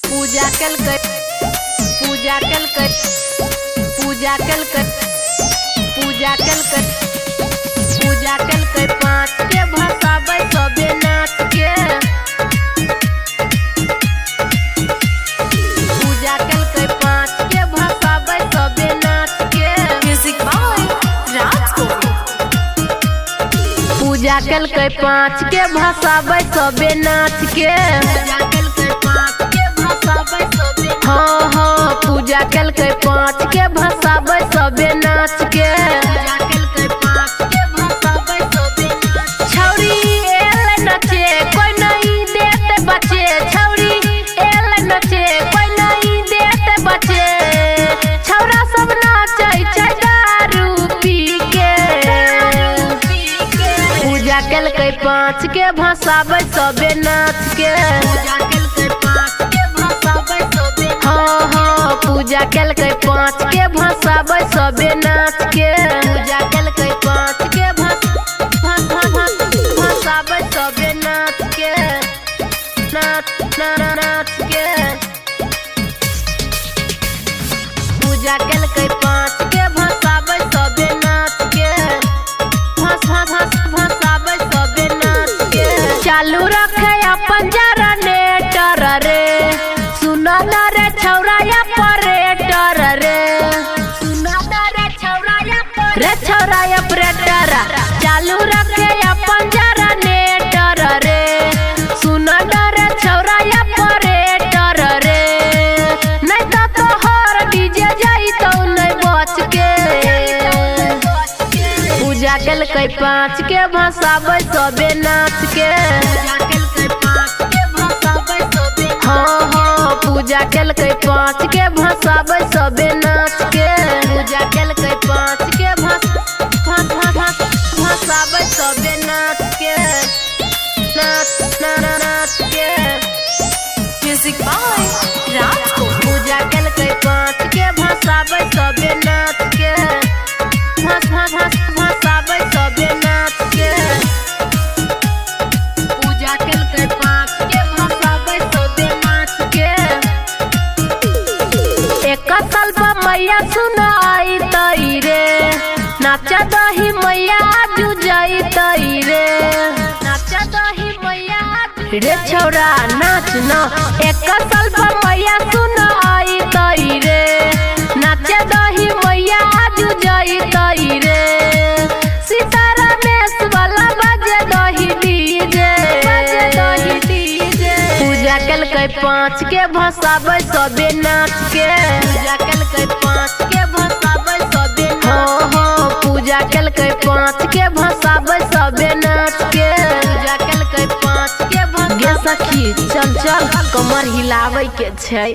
पूजा कलकै पूजा कलकै पूजा कलकै पूजा कलकै पूजा कलकै पाँच के भसाबै सबे नाच के पूजा कलकै पाँच के भसाबै सबे नाच के म्यूजिक बाय राजकोट। पूजा कलकै पाँच के भसाबै सबे नाच के हाँ हाँ पूजा कलकै पाँच के भसाबै सबे नाच के छौरी एले नचे कोई नहीं देते बचे छौरी एले नचे कोई नहीं देते बचे छौरा सब नाचै छै दारू पी के पूजा कलकै पाँच के भसाबै सबे नाच के हाँ हाँ पूजा कलकै पाँच के भसाबै सबे नाच के पूजा कलकै पाँच के भसाबै सबे नाच के नाच नाच के पूजा कलकै पाँच के भसाबै सबे नाच के भसाबै सबे नाच के चालू रखे अपन जनरेटर रे सुना ना रे छौरा ऑपरेटर रे सुना ना रे छौरा ऑपरेटर चालू रखे अपन जनरेटर रे सुना ना रे छौरा ऑपरेटर रे नहीं तो तोहर डीजे जाइतौ नहीं बच के पूजा कलकै पाँच के भसाबै सबे नाच के हाँ हाँ पूजा कलकै पाँच के भसाबै सबे नाच के पूजा कलकै पाँच के भसाबै सबे नाच के नाच नाच के म्यूजिक बाय राजकोट। पूजा कलकै पाँच के भसाबै सबे नाच के भसाबै सबे नाच के पूजा कलकै पाँच के भसाबै सबे नाच के एक साल पर मैया सुनाई तई रे नाचा दही मैया आजू जाई तई रे नाचा दही मैया रे छौरा नाच न एक साल पर मैया सुनाई तई रे नाचा दही मैया आजू जाई तई रे सितारा मेस वाला बजे दही डीजे पूजा कलकै पाँच के भसाबै सबे नाच के पूजा कलकै पाँच के भसाबै सबे हाँ हाँ पूजा कलकै पाँच के भसाबै सबे नाच के पूजा कलकै पाँच के गे सखी चल चल कमर हिलाबै के छै।